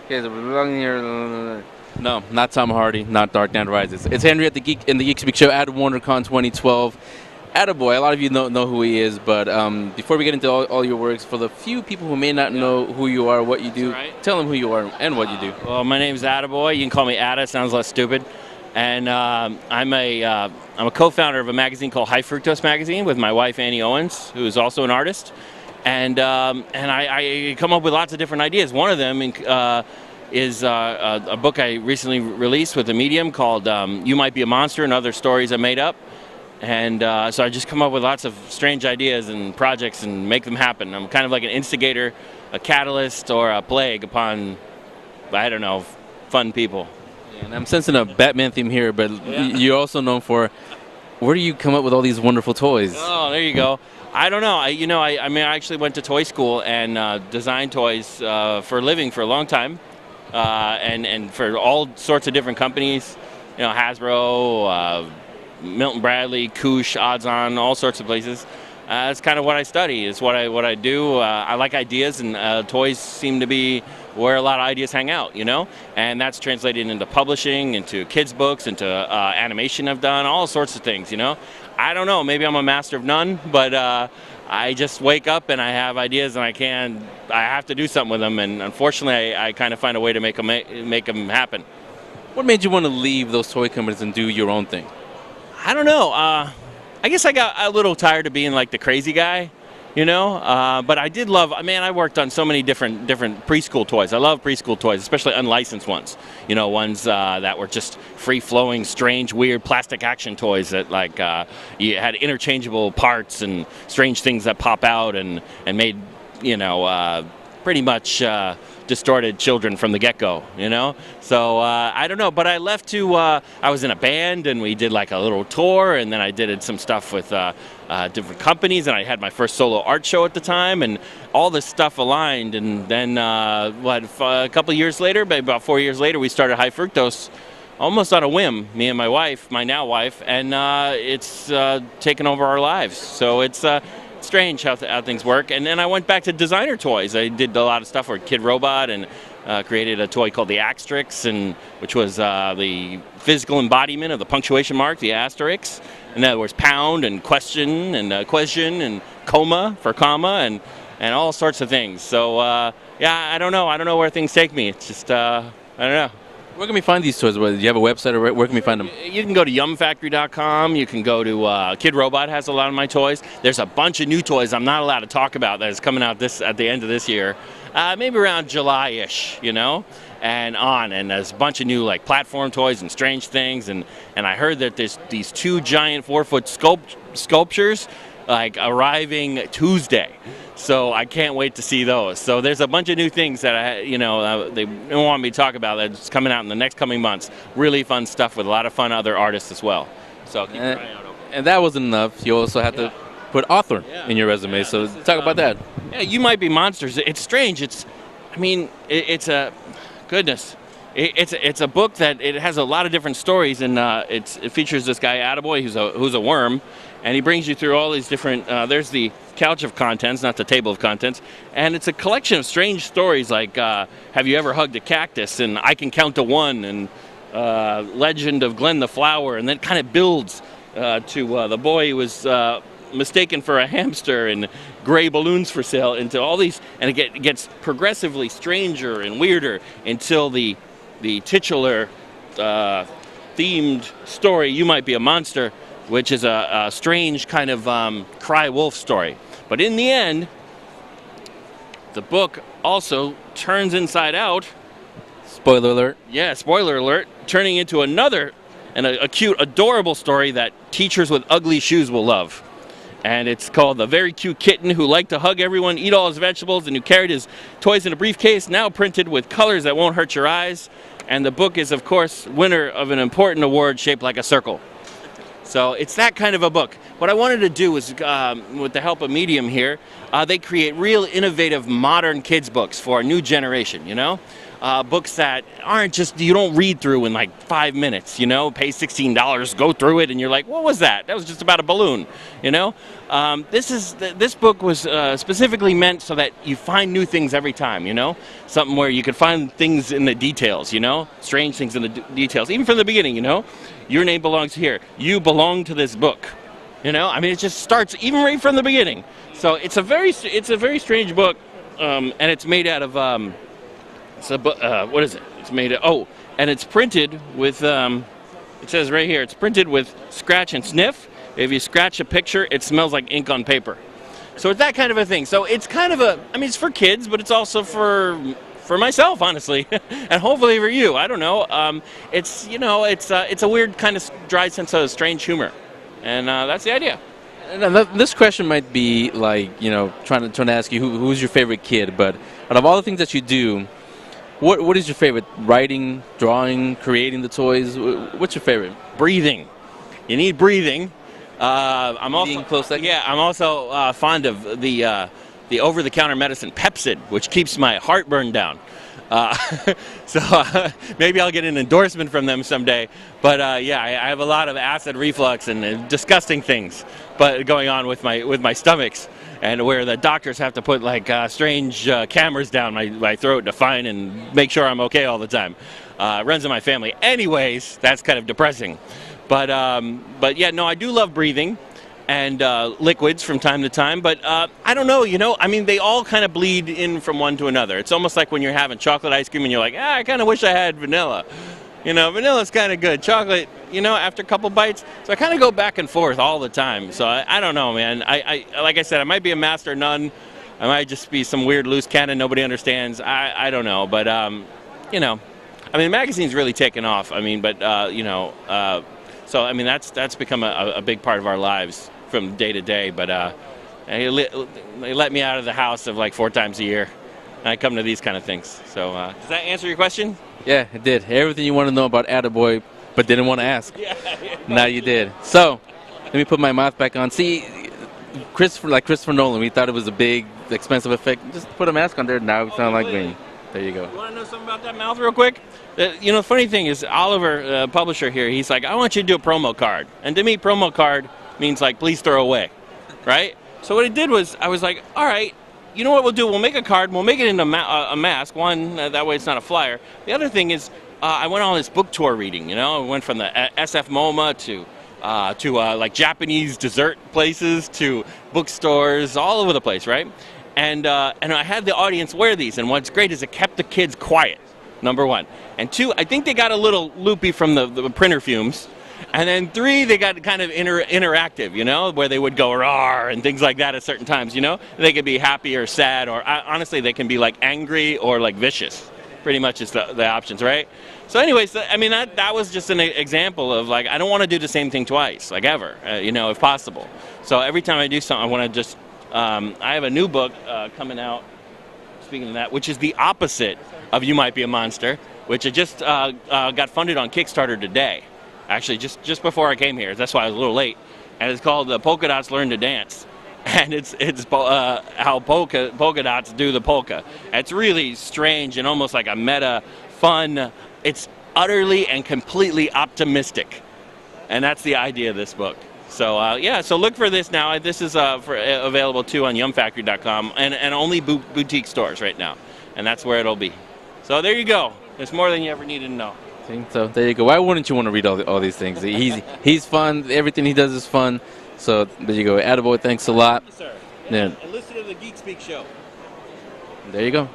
Okay, so we belong here. No, not Tom Hardy, not Dark Knight Rises. It's Henry at the Geek in the Geek Speak Show at WonderCon 2012. Attaboy, a lot of you know who he is, but before we get into all your works, for the few people who may not know who you are, what you do, tell them who you are and what you do. Well, my name's Attaboy. You can call me Atta. Sounds less stupid. And I'm a co-founder of a magazine called High Fructose Magazine with my wife Annie Owens, who is also an artist. And I come up with lots of different ideas. One of them is a book I recently released with a medium called "You Might Be a Monster" and Other Stories I Made Up. And so I just come up with lots of strange ideas and projects and make them happen. I'm kind of like an instigator, a catalyst, or a plague upon, I don't know, fun people. And I'm sensing a Batman theme here, but you're also known for, where do you come up with all these wonderful toys? Oh, there you go. I don't know. I mean, I actually went to toy school and designed toys for a living for a long time, and for all sorts of different companies. You know, Hasbro, Milton Bradley, Koosh, Odds On, all sorts of places. That's kind of what I study. It's what I do. I like ideas, and toys seem to be where a lot of ideas hang out, you know? And that's translated into publishing, into kids' books, into animation I've done, all sorts of things, you know? I don't know, maybe I'm a master of none, but I just wake up and I have ideas and I have to do something with them, and unfortunately I kind of find a way to make them happen. What made you want to leave those toy companies and do your own thing? I don't know. I guess I got a little tired of being like the crazy guy, you know. But I did love. Man, I worked on so many different preschool toys. I love preschool toys, especially unlicensed ones. You know, ones that were just free-flowing, strange, weird plastic action toys that you had interchangeable parts and strange things that pop out and made pretty much. Distorted children from the get-go, you know. So I don't know, but I left to I was in a band and we did like a little tour, and then I did some stuff with different companies, and I had my first solo art show at the time, and all this stuff aligned. And then a couple of years later, maybe about 4 years later, we started High Fructose almost on a whim, me and my wife, my now wife, and it's taken over our lives. So it's strange how things work. And then I went back to designer toys. I did a lot of stuff with Kid Robot, and created a toy called the Asterix, which was the physical embodiment of the punctuation mark, the asterisk. In other words, pound and question and coma for comma and all sorts of things. So yeah, I don't know where things take me. It's just I don't know. Where can we find these toys? Do you have a website, or where can we find them? You can go to yumfactory.com. You can go to Kid Robot has a lot of my toys. There's a bunch of new toys I'm not allowed to talk about that is coming out at the end of this year, maybe around July-ish, you know, and there's a bunch of new like platform toys and strange things, and I heard that there's these 2 giant 4-foot sculptures like arriving Tuesday. So I can't wait to see those. So there's a bunch of new things that they don't want me to talk about that's coming out in the next coming months. Really fun stuff with a lot of fun other artists as well. So keep an eye out. And that wasn't enough. You also had to put author in your resume. So talk about that. Yeah, You Might Be Monsters. It's strange. It's a goodness. It's a book that it has a lot of different stories, and it features this guy Attaboy who's a worm, and he brings you through all these different. There's the couch of contents, not the table of contents, and it's a collection of strange stories like Have You Ever Hugged a Cactus, and I Can Count to One, and Legend of Glenn the Flower, and then kind of builds to the boy who was mistaken for a hamster, and gray balloons for sale, into all these, and it gets progressively stranger and weirder until the titular themed story, You Might Be a Monster, which is a strange kind of cry wolf story. But in the end, the book also turns inside out. Spoiler alert. Yeah, spoiler alert. Turning into another and a cute, adorable story that teachers with ugly shoes will love. And it's called The Very Cute Kitten Who Liked to Hug Everyone, Eat All His Vegetables, and Who Carried His Toys in a Briefcase, now printed with colors that won't hurt your eyes. And the book is, of course, winner of an important award shaped like a circle. So it's that kind of a book. What I wanted to do was, with the help of Medium here, they create real innovative modern kids books for a new generation, you know? Books that aren't just, you don't read through in like 5 minutes, you know? Pay $16, go through it, and you're like, what was that? That was just about a balloon, you know? This book was specifically meant so that you find new things every time. Something where you could find things in the details. Strange things in the details, even from the beginning. Your name belongs here. You belong to this book. It just starts even right from the beginning. So it's a very strange book, and it's made out of what is it? It's made of and it's printed with it says right here, it's printed with scratch and sniff. If you scratch a picture, it smells like ink on paper. So it's that kind of a thing. So it's kind of it's for kids, but it's also for myself, honestly, and hopefully for you. I don't know. It's a weird kind of dry sense of strange humor, and that's the idea. And this question might be like, trying to ask you who's your favorite kid, but out of all the things that you do, what is your favorite? Writing, drawing, creating the toys? What's your favorite? Breathing. You need breathing. I'm also fond of the over-the-counter medicine Pepsid, which keeps my heartburn down. So maybe I'll get an endorsement from them someday. But I have a lot of acid reflux and disgusting things, but going on with my stomachs, and where the doctors have to put strange cameras down my throat to find and make sure I'm okay all the time. Runs in my family. Anyways, that's kind of depressing. But yeah, no, I do love breathing and liquids from time to time. But I don't know, they all kind of bleed in from one to another. It's almost like when you're having chocolate ice cream and you're like, I kind of wish I had vanilla. Vanilla's kind of good. Chocolate, after a couple bites. So I kind of go back and forth all the time. So I don't know, man. I like I said, I might be a master nun. I might just be some weird loose cannon nobody understands. I don't know. But, the magazine's really taken off. So that's become a big part of our lives from day to day. But they let me out of the house of 4 times a year. And I come to these kind of things. So does that answer your question? Yeah, it did. Everything you want to know about Attaboy, but didn't want to ask. Yeah. Now you did. So let me put my mouth back on. See, Christopher Nolan, we thought it was a big, expensive effect. Just put a mask on there. Now you sound like me. There you go. You want to know something about that mouth real quick? The funny thing is, Oliver, publisher here, he's like, I want you to do a promo card. And to me, promo card means please throw away, right? So what I did was, I was like, all right, you know what we'll do? We'll make a card. We'll make it into a mask. One, that way it's not a flyer. The other thing is, I went on this book tour reading. I went from the SF MoMA to Japanese dessert places to bookstores all over the place, right? And I had the audience wear these. And what's great is it kept the kids quiet. Number 1. And 2, I think they got a little loopy from the printer fumes. And then 3, they got kind of interactive, where they would go roar and things like that at certain times, They could be happy or sad, or honestly, they can be angry or vicious. Pretty much is the options, right? So anyways, that was just an example of I don't want to do the same thing twice, ever, if possible. So every time I do something, I want to just, I have a new book coming out, speaking of that, which is the opposite of You Might Be a Monster, which I just got funded on Kickstarter today. Actually, just before I came here. That's why I was a little late. And it's called Polka Dots Learn to Dance. And it's how polka dots do the polka. It's really strange and almost like a meta, fun. It's utterly and completely optimistic. And that's the idea of this book. So, so look for this now. This is available, too, on yumfactory.com and only boutique stores right now. And that's where it'll be. So there you go. There's more than you ever needed to know. So there you go. Why wouldn't you want to read all these things? He's fun. Everything he does is fun. So there you go. Attaboy, thanks a lot. Thank you, sir. Yeah. And listen to the Geek Speak show. There you go.